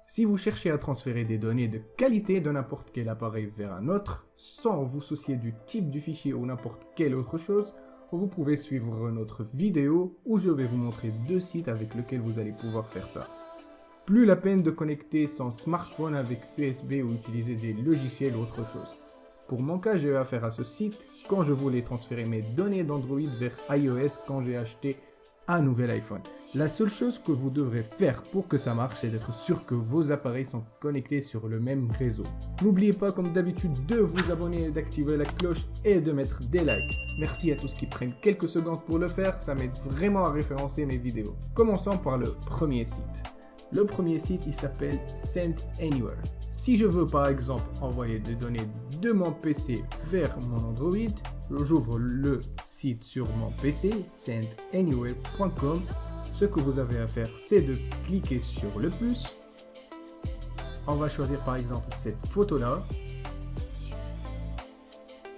Si vous cherchez à transférer des données de qualité de n'importe quel appareil vers un autre, sans vous soucier du type du fichier ou n'importe quelle autre chose, vous pouvez suivre notre vidéo où je vais vous montrer deux sites avec lesquels vous allez pouvoir faire ça. Plus la peine de connecter son smartphone avec USB ou utiliser des logiciels ou autre chose. Pour mon cas, j'ai eu affaire à ce site quand je voulais transférer mes données d'Android vers iOS quand j'ai acheté un nouvel iPhone. La seule chose que vous devrez faire pour que ça marche, c'est d'être sûr que vos appareils sont connectés sur le même réseau. N'oubliez pas, comme d'habitude, de vous abonner, d'activer la cloche et de mettre des likes. Merci à tous qui prennent quelques secondes pour le faire, ça m'aide vraiment à référencer mes vidéos. Commençons par le premier site. Le premier site, il s'appelle Send Anywhere. Si je veux par exemple envoyer des données de mon PC vers mon Android, j'ouvre le site sur mon PC, sendanywhere.com. Ce que vous avez à faire, c'est de cliquer sur le plus. On va choisir par exemple cette photo-là.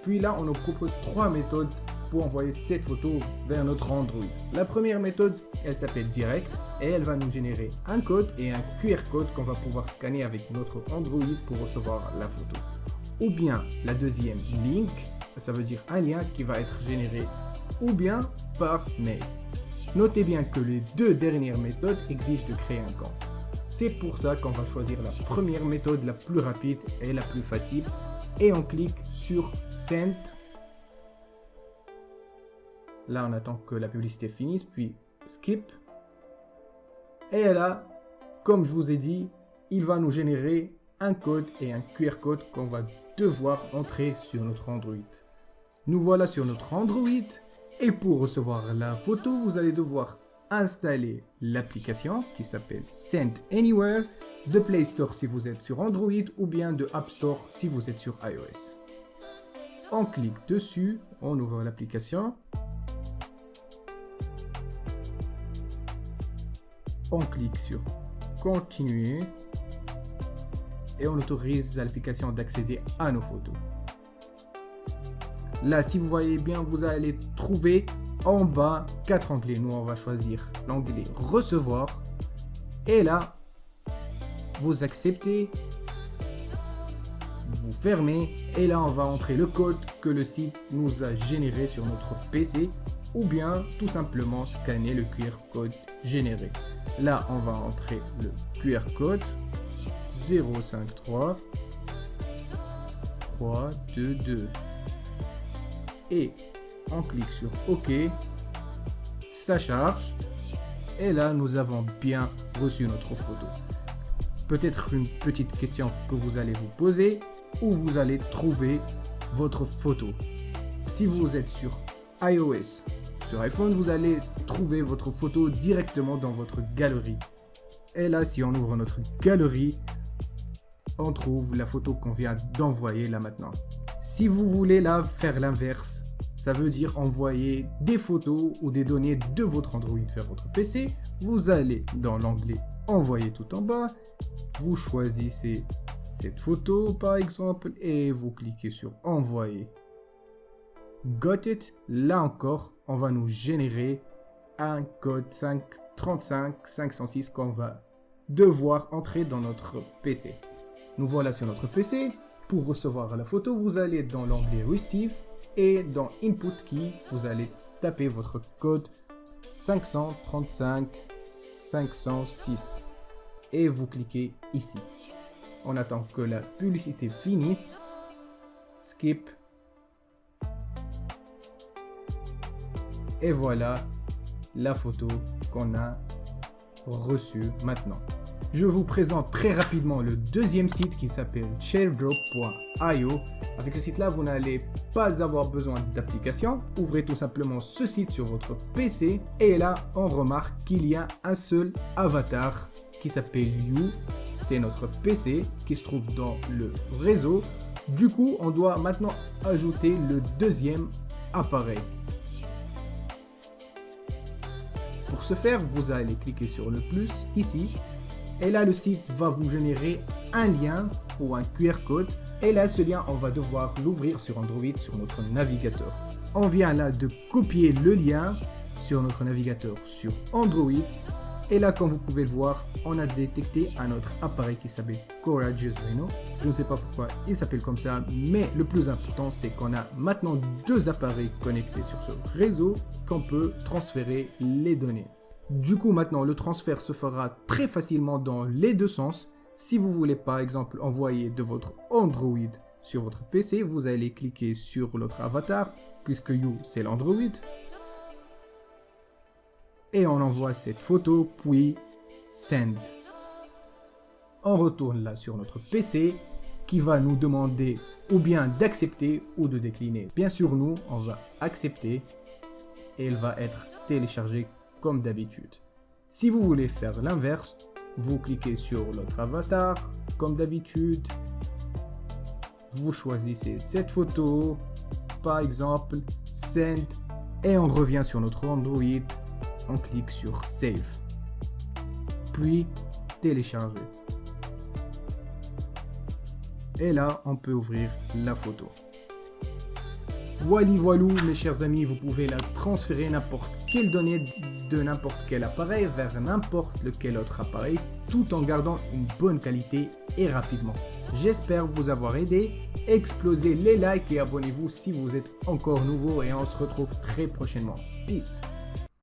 Puis là, on nous propose trois méthodes pour envoyer cette photo vers notre Android. La première méthode, elle s'appelle Direct et elle va nous générer un code et un QR code qu'on va pouvoir scanner avec notre Android pour recevoir la photo. Ou bien la deuxième, Link, ça veut dire un lien qui va être généré ou bien par mail. Notez bien que les deux dernières méthodes exigent de créer un compte. C'est pour ça qu'on va choisir la première méthode la plus rapide et la plus facile et on clique sur Send. Là, on attend que la publicité finisse, puis Skip. Et là, comme je vous ai dit, il va nous générer un code et un QR code qu'on va devoir entrer sur notre Android. Nous voilà sur notre Android et pour recevoir la photo, vous allez devoir installer l'application qui s'appelle Send Anywhere de Play Store si vous êtes sur Android ou bien de App Store si vous êtes sur iOS. On clique dessus, on ouvre l'application. On clique sur Continuer et on autorise l'application d'accéder à nos photos. Là, si vous voyez bien, vous allez trouver en bas 4 onglets. Nous, on va choisir l'onglet Recevoir. Et là, vous acceptez, vous fermez. Et là, on va entrer le code que le site nous a généré sur notre PC. Ou bien, tout simplement, scanner le QR code généré. Là, on va entrer le QR code 053 322 et on clique sur OK, ça charge et là nous avons bien reçu notre photo. Peut-être une petite question que vous allez vous poser, où vous allez trouver votre photo. Si vous êtes sur iOS, sur iPhone, vous allez trouver votre photo directement dans votre galerie. Et là, si on ouvre notre galerie, on trouve la photo qu'on vient d'envoyer là maintenant. Si vous voulez là faire l'inverse, ça veut dire envoyer des photos ou des données de votre Android vers votre PC, vous allez dans l'onglet Envoyer tout en bas, vous choisissez cette photo par exemple et vous cliquez sur Envoyer. Got it? Là encore, on va nous générer un code 535 qu'on va devoir entrer dans notre PC. Nous voilà sur notre PC. Pour recevoir la photo, vous allez dans l'onglet Receive et dans Input Key, vous allez taper votre code 535 506 et vous cliquez ici. On attend que la publicité finisse. Skip. Et voilà la photo qu'on a reçue maintenant. Je vous présente très rapidement le deuxième site qui s'appelle ShareDrop.io. Avec ce site-là, vous n'allez pas avoir besoin d'application. Ouvrez tout simplement ce site sur votre PC et là, on remarque qu'il y a un seul avatar qui s'appelle You. C'est notre PC qui se trouve dans le réseau. Du coup, on doit maintenant ajouter le deuxième appareil. Pour ce faire, vous allez cliquer sur le plus ici. Et là, le site va vous générer un lien ou un QR code. Et là, ce lien, on va devoir l'ouvrir sur Android, sur notre navigateur. On vient là de copier le lien sur notre navigateur sur Android. Et là, comme vous pouvez le voir, on a détecté un autre appareil qui s'appelle Courageous Rhino. Je ne sais pas pourquoi il s'appelle comme ça, mais le plus important, c'est qu'on a maintenant deux appareils connectés sur ce réseau qu'on peut transférer les données. Du coup, maintenant, le transfert se fera très facilement dans les deux sens. Si vous voulez, par exemple, envoyer de votre Android sur votre PC, vous allez cliquer sur l'autre avatar, puisque You, c'est l'Android. Et on envoie cette photo, puis Send. On retourne là sur notre PC qui va nous demander ou bien d'accepter ou de décliner. Bien sûr, nous, on va accepter et elle va être téléchargée comme d'habitude. Si vous voulez faire l'inverse, vous cliquez sur l'autre avatar comme d'habitude. Vous choisissez cette photo, par exemple, Send, et on revient sur notre Android. On clique sur Save, puis Télécharger. Et là, on peut ouvrir la photo. Voilou, mes chers amis, vous pouvez la transférer n'importe quelle donnée de n'importe quel appareil vers n'importe lequel autre appareil, tout en gardant une bonne qualité et rapidement. J'espère vous avoir aidé. Explosez les likes et abonnez-vous si vous êtes encore nouveau et on se retrouve très prochainement. Peace.